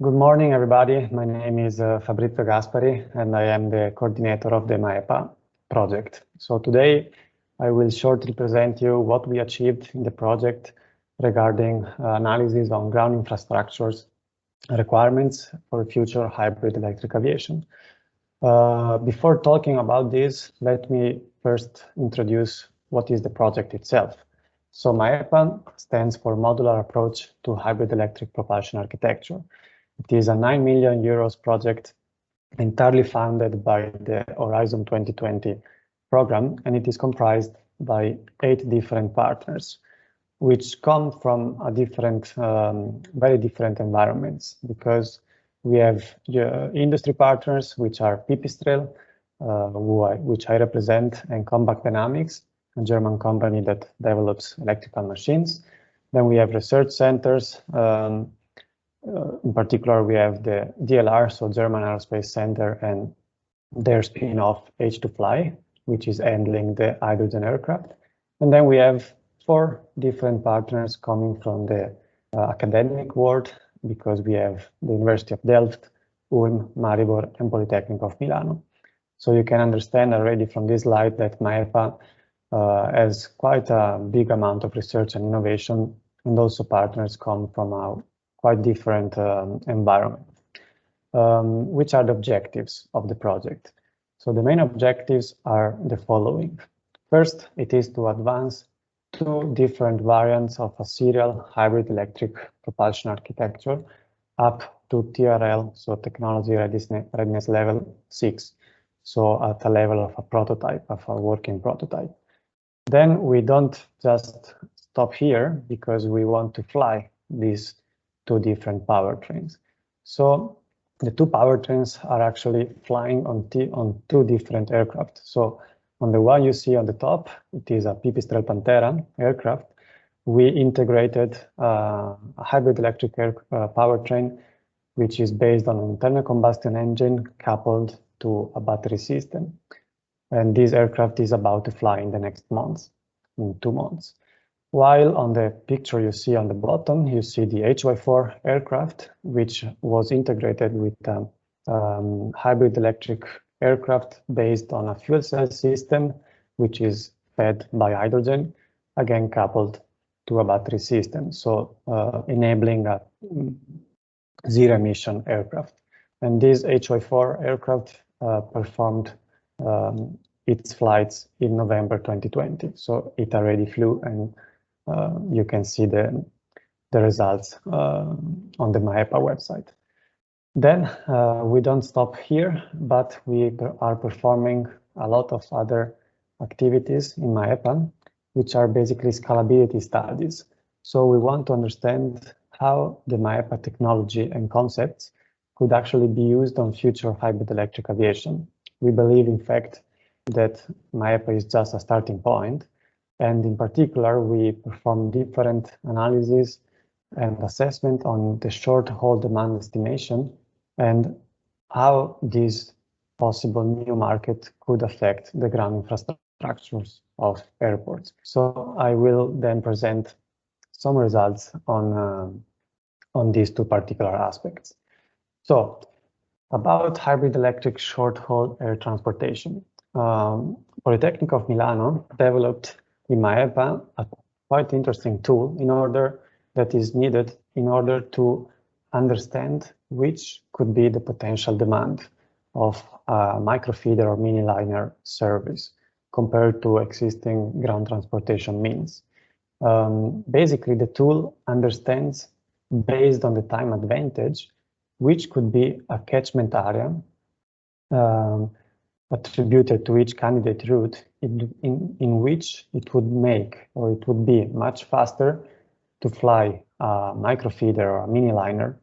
Good morning, everybody. My name is Fabrizio Gaspari, and I am the coordinator of the MAHEPA project. So today, I will shortly present you what we achieved in the project regarding analysis on ground infrastructures requirements for future hybrid electric aviation. Before talking about this, let me first introduce what is the project itself. So MAHEPA stands for Modular Approach to Hybrid Electric Propulsion Architecture. It is a 9 million euros project entirely funded by the Horizon 2020 program, and it is comprised by 8 different partners, which come from a different, very different environments, because we have industry partners, which are Pipistrel, which I represent, and Compact Dynamics, a German company that develops electrical machines. Then we have research centers. In particular, we have the DLR, so German Aerospace Center, and their spin-off H2Fly, which is handling the hydrogen aircraft. And then we have 4 different partners coming from the academic world, because we have the University of Delft, Ulm, Maribor, and Polytechnic of Milano. So you can understand already from this slide that MAHEPA has quite a big amount of research and innovation, and also partners come from a quite different environment. Which are the objectives of the project? So the main objectives are the following. First, it is to advance 2 different variants of a serial hybrid electric propulsion architecture up to TRL, so technology readiness level 6, so at a level of a prototype, of a working prototype. Then we don't just stop here, because we want to fly these 2 different powertrains. So the 2 powertrains are actually flying on 2 different aircraft. So on the one you see on the top, it is a Pipistrel Pantera aircraft. We integrated a hybrid electric powertrain, which is based on an internal combustion engine coupled to a battery system. And this aircraft is about to fly in the next months, in 2 months. While on the picture you see on the bottom, you see the HY4 aircraft, which was integrated with a hybrid electric aircraft based on a fuel cell system, which is fed by hydrogen, again coupled to a battery system, so enabling a zero-emission aircraft. And this HY4 aircraft performed its flights in November 2020, so it already flew, and you can see the results on the MAHEPA website. Then we don't stop here, but we are performing a lot of other activities in MAHEPA, which are basically scalability studies. So we want to understand how the MAHEPA technology and concepts could actually be used on future hybrid electric aviation. We believe, in fact, that MAHEPA is just a starting point. And in particular, we perform different analysis and assessment on the short-haul demand estimation and how this possible new market could affect the ground infrastructures of airports. So I will then present some results on these 2 particular aspects. So about hybrid electric short-haul air transportation. Polytechnic of Milano developed in MAHEPA a quite interesting tool that is needed in order to understand which could be the potential demand of a microfeeder or mini liner service compared to existing ground transportation means. Basically, the tool understands, based on the time advantage, which could be a catchment area attributed to each candidate route in which it would make, or it would be much faster to fly a microfeeder or a mini liner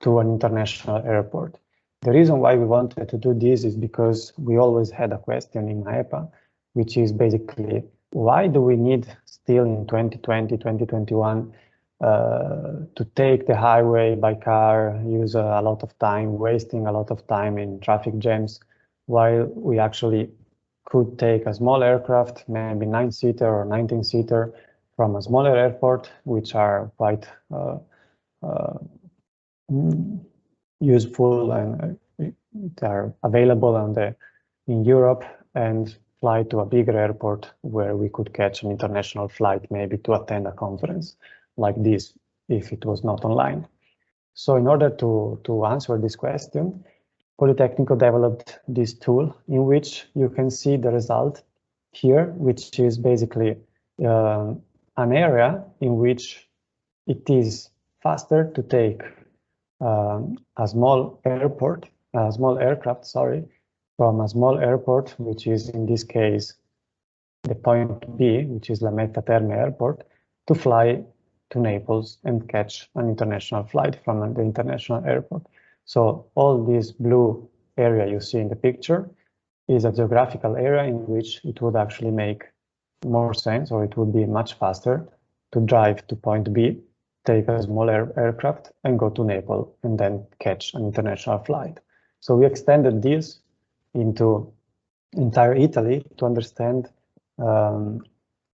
to an international airport. The reason why we wanted to do this is because we always had a question in MAHEPA, which is basically, why do we need still in 2020, 2021 to take the highway by car, use a lot of time, wasting a lot of time in traffic jams, while we actually could take a small aircraft, maybe 9-seater or 19-seater, from a smaller airport, which are quite useful and they are available in Europe, and fly to a bigger airport where we could catch an international flight, maybe to attend a conference like this, if it was not online. So in order to answer this question, Politecnico developed this tool in which you can see the result here, which is basically an area in which it is faster to take a small aircraft, from a small airport, which is in this case the point B, which is Lametta Terme Airport, to fly to Naples and catch an international flight from the international airport. So all this blue area you see in the picture is a geographical area in which it would actually make more sense, or it would be much faster to drive to point B, take a small aircraft and go to Naples and then catch an international flight. So we extended this into entire Italy to understand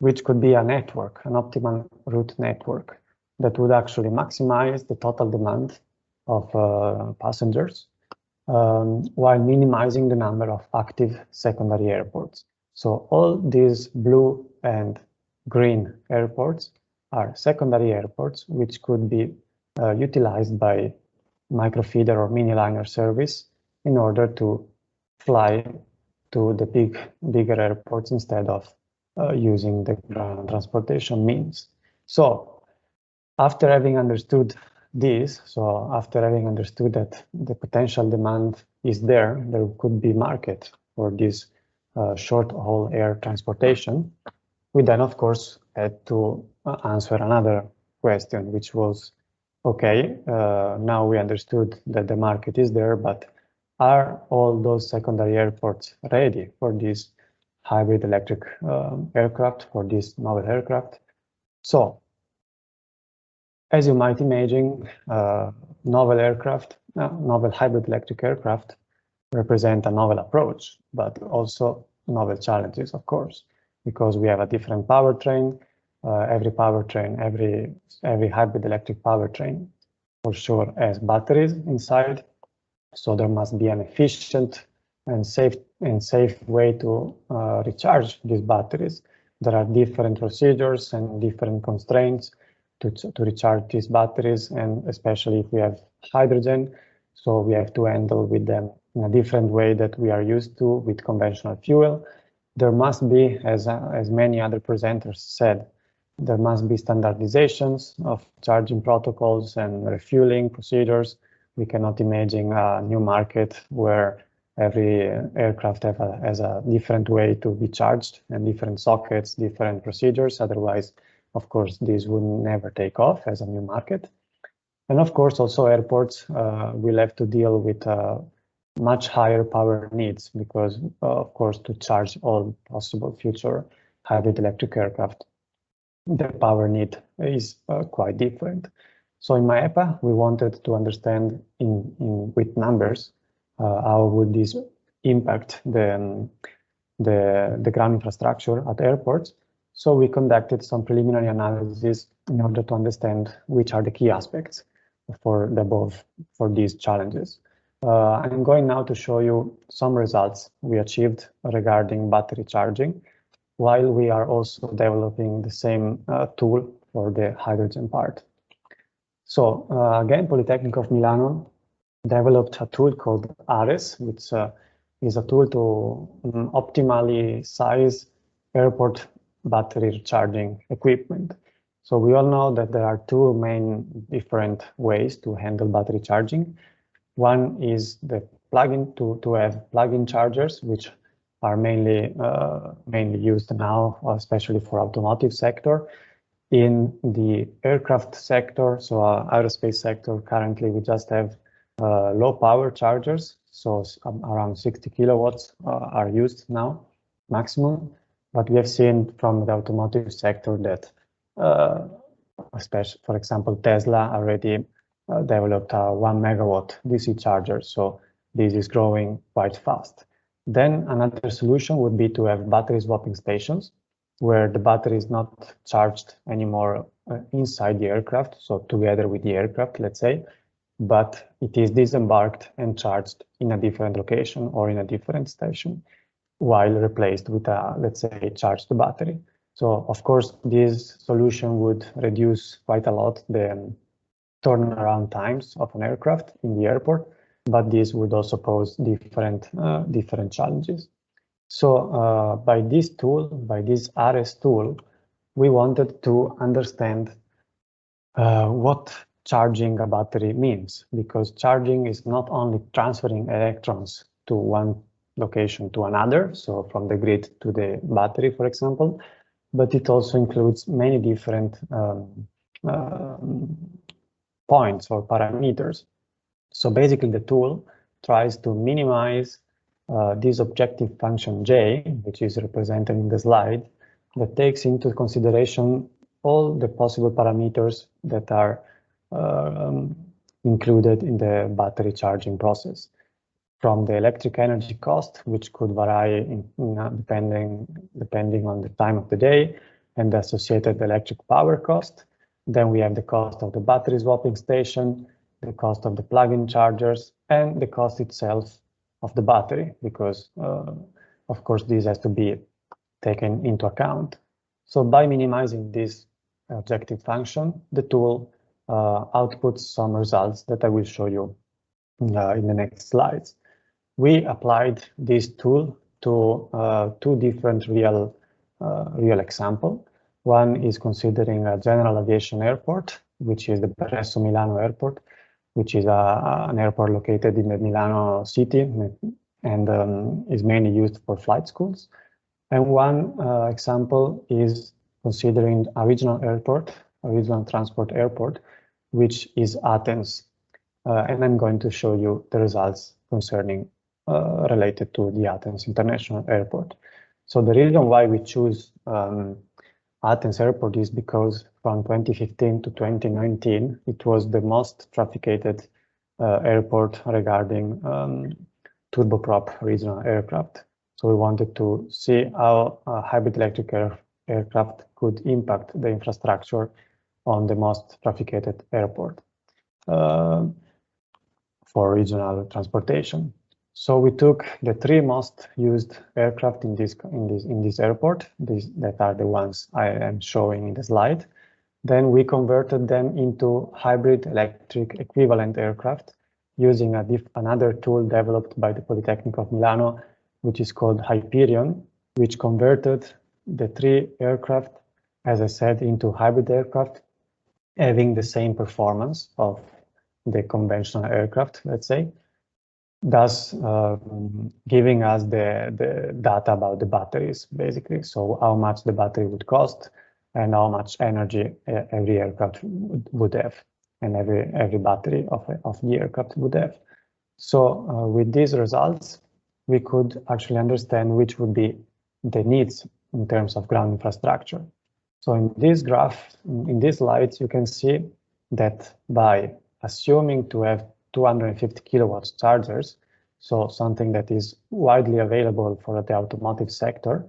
which could be a network, an optimal route network that would actually maximize the total demand of passengers while minimizing the number of active secondary airports. So all these blue and green airports are secondary airports, which could be utilized by microfeeder or mini-liner service in order to fly to the bigger airports instead of using the ground transportation means. So after having understood this, after having understood that the potential demand is there could be market for this short-haul air transportation, we then, of course, had to answer another question, which was, okay, now we understood that the market is there, but are all those secondary airports ready for this hybrid electric aircraft, for this novel aircraft? So, as you might imagine, novel hybrid electric aircraft represent a novel approach, but also novel challenges, of course, because we have a different powertrain. Every hybrid electric powertrain, for sure, has batteries inside. So there must be an efficient and safe way to recharge these batteries. There are different procedures and different constraints to recharge these batteries, and especially if we have hydrogen, so we have to handle with them in a different way that we are used to with conventional fuel. There must be, as many other presenters said, there must be standardizations of charging protocols and refueling procedures. We cannot imagine a new market where every aircraft has a different way to be charged and different sockets, different procedures. Otherwise, of course, this would never take off as a new market. And of course, also airports will have to deal with much higher power needs because, of course, to charge all possible future hybrid electric aircraft, the power need is quite different. So in MAHEPA, we wanted to understand with numbers how would this impact the ground infrastructure at airports. So we conducted some preliminary analysis in order to understand which are the key aspects for these challenges. I'm going now to show you some results we achieved regarding battery charging, while we are also developing the same tool for the hydrogen part. So again, Politecnico of Milano developed a tool called ARES, which is a tool to optimally size airport battery charging equipment. So we all know that there are two main different ways to handle battery charging. One is the plug-in to have plug-in chargers, which are mainly used now, especially for automotive sector. In the aircraft sector, so aerospace sector, currently we just have low power chargers, so around 60 kilowatts are used now, maximum. But we have seen from the automotive sector that, especially, for example, Tesla already developed a 1 megawatt DC charger, so this is growing quite fast. Then another solution would be to have battery swapping stations, where the battery is not charged anymore inside the aircraft, so together with the aircraft, let's say, but it is disembarked and charged in a different location or in a different station, while replaced with a, let's say, charged battery. So of course, this solution would reduce quite a lot the turnaround times of an aircraft in the airport, but this would also pose different challenges. So by this tool, by this ARES tool, we wanted to understand what charging a battery means, because charging is not only transferring electrons to one location to another, so from the grid to the battery, for example, but it also includes many different points or parameters. So basically the tool tries to minimize this objective function J, which is represented in the slide, that takes into consideration all the possible parameters that are included in the battery charging process, from the electric energy cost, which could vary depending on the time of the day and the associated electric power cost. Then we have the cost of the battery swapping station, the cost of the plug-in chargers, and the cost itself of the battery, because of course this has to be taken into account. So by minimizing this objective function, the tool outputs some results that I will show you in the next slides. We applied this tool to two different real examples. One is considering a general aviation airport, which is the Barresso Milano Airport, which is an airport located in the Milano city and is mainly used for flight schools. And one example is considering a regional airport, a regional transport airport, which is Athens. And I'm going to show you the results concerning related to the Athens International Airport. So the reason why we choose Athens Airport is because from 2015 to 2019, it was the most trafficked airport regarding turboprop regional aircraft. So we wanted to see how hybrid electric aircraft could impact the infrastructure on the most trafficked airport for regional transportation. So we took the three most used aircraft in this airport, that are the ones I am showing in the slide. Then we converted them into hybrid electric equivalent aircraft using another tool developed by the Polytechnic of Milano, which is called Hyperion, which converted the three aircraft, as I said, into hybrid aircraft, having the same performance of the conventional aircraft, let's say, thus giving us the data about the batteries, basically. So how much the battery would cost and how much energy every aircraft would have, and every battery of the aircraft would have. So with these results, we could actually understand which would be the needs in terms of ground infrastructure. So in this graph, in these slides, you can see that by assuming to have 250 kilowatts chargers, so something that is widely available for the automotive sector,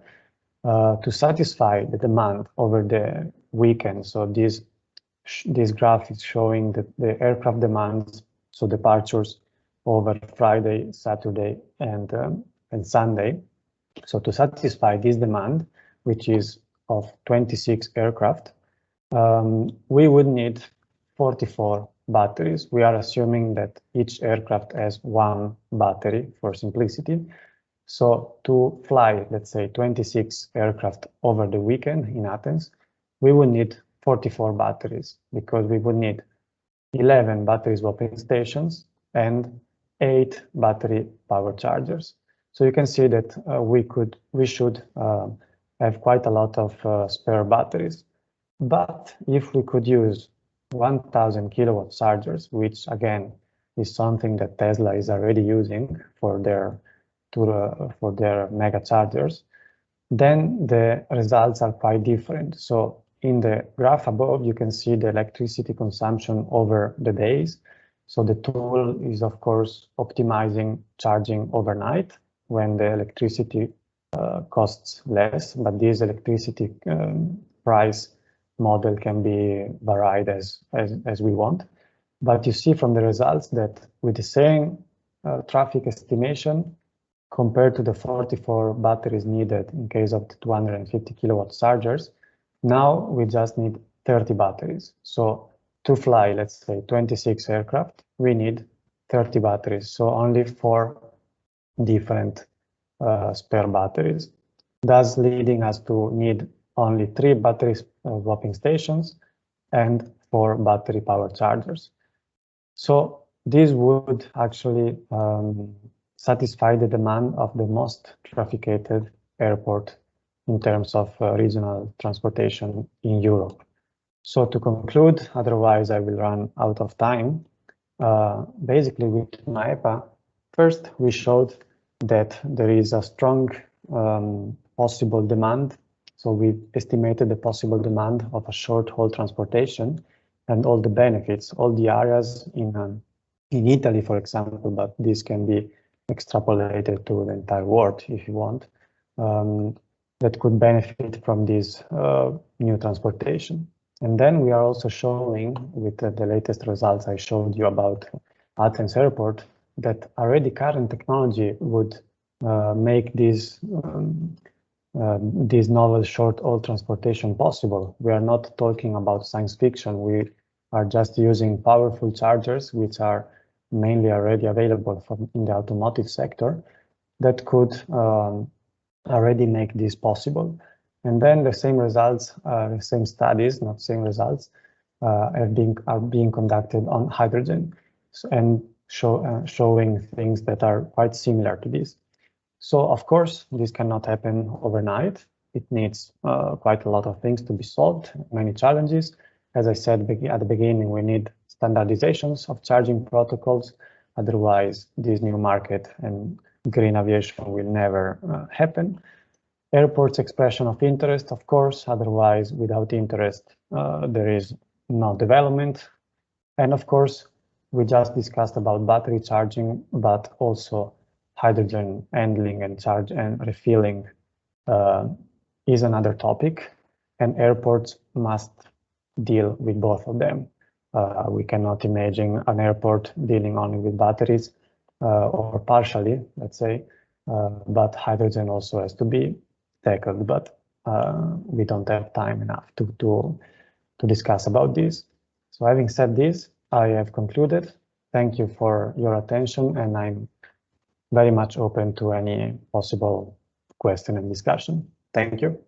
to satisfy the demand over the weekend. So this graph is showing the aircraft demands, so departures over Friday, Saturday, and Sunday. So to satisfy this demand, which is of 26 aircraft, we would need 44 batteries. We are assuming that each aircraft has one battery for simplicity. So to fly, let's say, 26 aircraft over the weekend in Athens, we would need 44 batteries, because we would need 11 battery swapping stations and 8 battery power chargers. So you can see that we should have quite a lot of spare batteries. But if we could use 1000 kilowatt chargers, which again is something that Tesla is already using for their mega chargers, then the results are quite different. So in the graph above, you can see the electricity consumption over the days. So the tool is, of course, optimizing charging overnight when the electricity costs less, but this electricity price model can be varied as we want. But you see from the results that with the same traffic estimation, compared to the 44 batteries needed in case of the 250 kilowatt chargers, now we just need 30 batteries. So to fly, let's say 26 aircraft, we need 30 batteries. So only 4 different spare batteries, thus leading us to need only 3 battery swapping stations and 4 battery power chargers. So this would actually satisfy the demand of the most trafficked airport in terms of regional transportation in Europe. So to conclude, otherwise I will run out of time. Basically with MAHEPA, first we showed that there is a strong possible demand. So we estimated the possible demand of a short-haul transportation and all the benefits, all the areas in Italy, for example, but this can be extrapolated to the entire world if you want, that could benefit from this new transportation. And then we are also showing, with the latest results I showed you about Athens Airport, that already current technology would make this novel short-haul transportation possible. We are not talking about science fiction. We are just using powerful chargers, which are mainly already available in the automotive sector, that could already make this possible. And then the same results, the same studies, not same results, are being conducted on hydrogen and showing things that are quite similar to this. So of course, this cannot happen overnight. It needs quite a lot of things to be solved, many challenges. As I said at the beginning, we need standardizations of charging protocols. Otherwise, this new market and green aviation will never happen. Airports expression of interest, of course, otherwise without interest, there is no development. And of course, we just discussed about battery charging, but also hydrogen handling and charge and refueling is another topic, and airports must deal with both of them. We cannot imagine an airport dealing only with batteries or partially, let's say, but hydrogen also has to be tackled, but we don't have time enough to discuss about this. So having said this, I have concluded. Thank you for your attention, and I'm very much open to any possible question and discussion. Thank you.